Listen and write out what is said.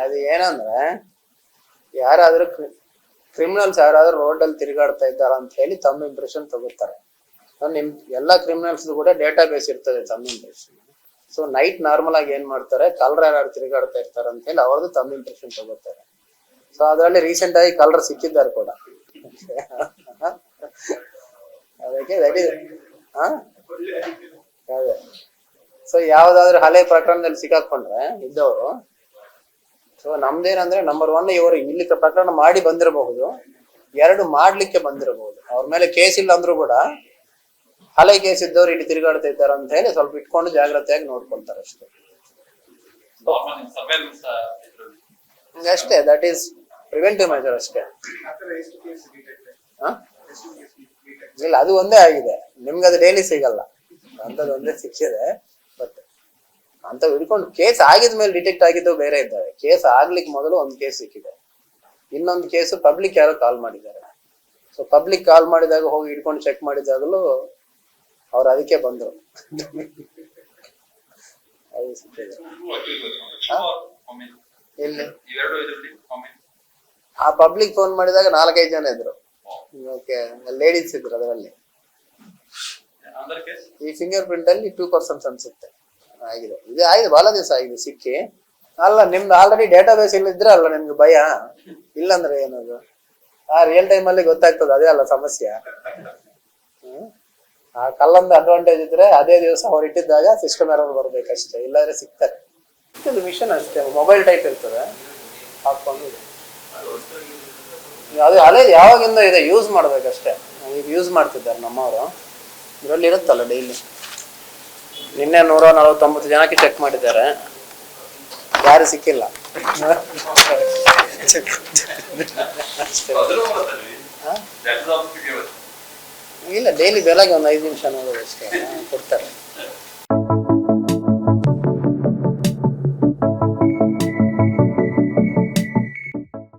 ಅದು ಏನಂದ್ರೆ ಯಾರಾದ್ರೂ ಕ್ರಿಮಿನಲ್ಸ್ ಯಾರಾದ್ರೂ ರೋಡಲ್ಲಿ ತಿರುಗಾಡ್ತಾ ಇದ್ದಾರ ಅಂತ ಹೇಳಿ ತಮ್ಮ ಇಂಪ್ರೆಷನ್ ತಗೋತಾರೆ. ನಿಮ್ ಎಲ್ಲಾ ಕ್ರಿಮಿನಲ್ಸ್ ಕೂಡ ಡೇಟಾ ಬೇಸ್ ಇರ್ತದೆ ತಮ್ಮ ಇಂಪ್ರೆಷನ್. ಸೊ ನೈಟ್ ನಾರ್ಮಲ್ ಆಗಿ ಏನ್ ಮಾಡ್ತಾರೆ, ಕಳ್ಳರು ಯಾರು ತಿರುಗಾಡ್ತಾ ಇರ್ತಾರೆ ಅಂತ ಹೇಳಿ ಅವ್ರದ್ದು ತಮ್ಮ ಇಂಪ್ರೆಷನ್ ತಗೋತಾರೆ. ಸೊ ಅದರಲ್ಲಿ ರೀಸೆಂಟ್ ಆಗಿ ಕಳ್ಳರು ಸಿಕ್ಕಿದ್ದಾರೆ ಕೂಡ. ಅದಕ್ಕೆ ಅದೇ ಸೊ ಯಾವ್ದಾದ್ರು ಹಳೆ ಪ್ರಕರಣದಲ್ಲಿ ಸಿಕ್ಕಾಕೊಂಡ್ರೆ ಇದ್ದವರು, ಸೊ ನಮ್ದೇನಂದ್ರೆ ನಂಬರ್ 1 ಇವರು ಇಲ್ಲಿ ಪ್ರಕರಣ ಮಾಡಿ ಬಂದಿರಬಹುದು, 2 ಮಾಡ್ಲಿಕ್ಕೆ ಬಂದಿರಬಹುದು. ಅವ್ರ ಮೇಲೆ ಕೇಸ್ ಇಲ್ಲ ಅಂದ್ರೂ ಕೂಡ ಹಳೆ ಕೇಸ್ ಇದ್ದವ್ರು ಇಲ್ಲಿ ತಿರುಗಾಡ್ತಾ ಇದ್ದಾರೆ ಅಂತ ಹೇಳಿ ಸ್ವಲ್ಪ ಇಟ್ಕೊಂಡು ಜಾಗ್ರತೆಯಾಗಿ ನೋಡ್ಕೊಳ್ತಾರೆ ಅಷ್ಟೇ. ಅಷ್ಟೇ, ದಟ್ ಈಸ್ ಪ್ರಿವೆಂಟಿವ್ ಮೆಜರ್ ಅಷ್ಟೇ. ಇಲ್ಲ, ಅದು ಒಂದೇ ಆಗಿದೆ. ನಿಮ್ಗೆ ಅದು ಡೈಲಿ ಸಿಗಲ್ಲ, ಅಂತದ್ದು ಒಂದೇ ಸಿಕ್ಕಿದೆ. ಬಟ್ ಅಂತ ಹಿಡ್ಕೊಂಡು ಕೇಸ್ ಆಗಿದ್ಮೇಲೆ ಡಿಟೆಕ್ಟ್ ಆಗಿದ್ದು ಬೇರೆ ಇದ್ದಾವೆ. ಕೇಸ್ ಆಗ್ಲಿಕ್ಕೆ ಮೊದಲು ಒಂದು ಕೇಸ್ ಸಿಕ್ಕಿದೆ, ಇನ್ನೊಂದು ಕೇಸು ಪಬ್ಲಿಕ್ ಯಾರೋ ಕಾಲ್ ಮಾಡಿದ್ದಾರೆ. ಸೊ ಪಬ್ಲಿಕ್ ಕಾಲ್ ಮಾಡಿದಾಗ ಹೋಗಿ ಹಿಡ್ಕೊಂಡು ಚೆಕ್ ಮಾಡಿದಾಗಲೂ ಅವ್ರು ಅದಕ್ಕೆ ಬಂದ್ರು. ಅದು ಸಿಕ್ಕಿದೆ. ಇಲ್ಲಿ ಆ ಪಬ್ಲಿಕ್ ಫೋನ್ ಮಾಡಿದಾಗ 4-5 ಜನ ಇದ್ರು. ಓಕೆ, ಲೇಡೀಸ್ ಇದ್ರು ಅದರಲ್ಲಿ. ಈ ಫಿಂಗರ್ ಪ್ರಿಂಟ್ ಅಲ್ಲಿ 2 ಪರ್ಸನ್ಸ್ ಅನ್ಸುತ್ತೆ ಆಗಿದೆ. ಇದು ಆಗಿದೆ, ಬಹಳ ದಿವಸ ಆಗಿದೆ ಸಿಕ್ಕಿ. ಅಲ್ಲ, ನಿಮ್ದು ಆಲ್ರೆಡಿ ಡೇಟಾ ಬೇಸ್ ಇಲ್ಲಿದ್ರೆ ಅಲ್ಲ ನಿಮ್ಗೆ ಭಯ, ಇಲ್ಲಂದ್ರೆ ಏನದು ರಿಯಲ್ ಟೈಮ್ ಅಲ್ಲಿ ಗೊತ್ತಾಗ್ತದೆ. ಅದೇ ಅಲ್ಲ ಸಮಸ್ಯೆ. ಆ ಕಲ್ಲೊಂದು ಅಡ್ವಾಂಟೇಜ್ ಇದ್ರೆ ಅದೇ ದಿವಸ ಅವ್ರು ಇಟ್ಟಿದ್ದಾಗ ಸಿಸ್ಟಮ್ ಎರರ್ ಬರ್ಬೇಕಷ್ಟೇ, ಇಲ್ಲಾಂದ್ರೆ ಸಿಗ್ತಾರೆ. ಇದು ಮಿಷನ್ ಅಷ್ಟೇ, ಮೊಬೈಲ್ ಟೈಪ್ ಇರ್ತದೆ, ಹಾಕೊಂಡು ಅದು ಹಳೆ ಯಾವಾಗಿಂದ ಇದೆ, ಯೂಸ್ ಮಾಡ್ಬೇಕಷ್ಟೇ. ಈಗ ಯೂಸ್ ಮಾಡ್ತಿದ್ದಾರೆ ನಮ್ಮವರು. ಇದರಲ್ಲಿ ಇರುತ್ತಲ್ಲ ಡೈಲಿ. ನಿನ್ನೆ 149 ಜನಕ್ಕೆ ಚೆಕ್ ಮಾಡಿದ್ದಾರೆ, ಯಾರು ಸಿಕ್ಕಿಲ್ಲ. ಇಲ್ಲ, ಡೈಲಿ ಬೆಳಗ್ಗೆ ಒಂದು 5 ನಿಮಿಷ ನೋಡೋದು ಅಷ್ಟೇ, ಕೊಡ್ತಾರೆ.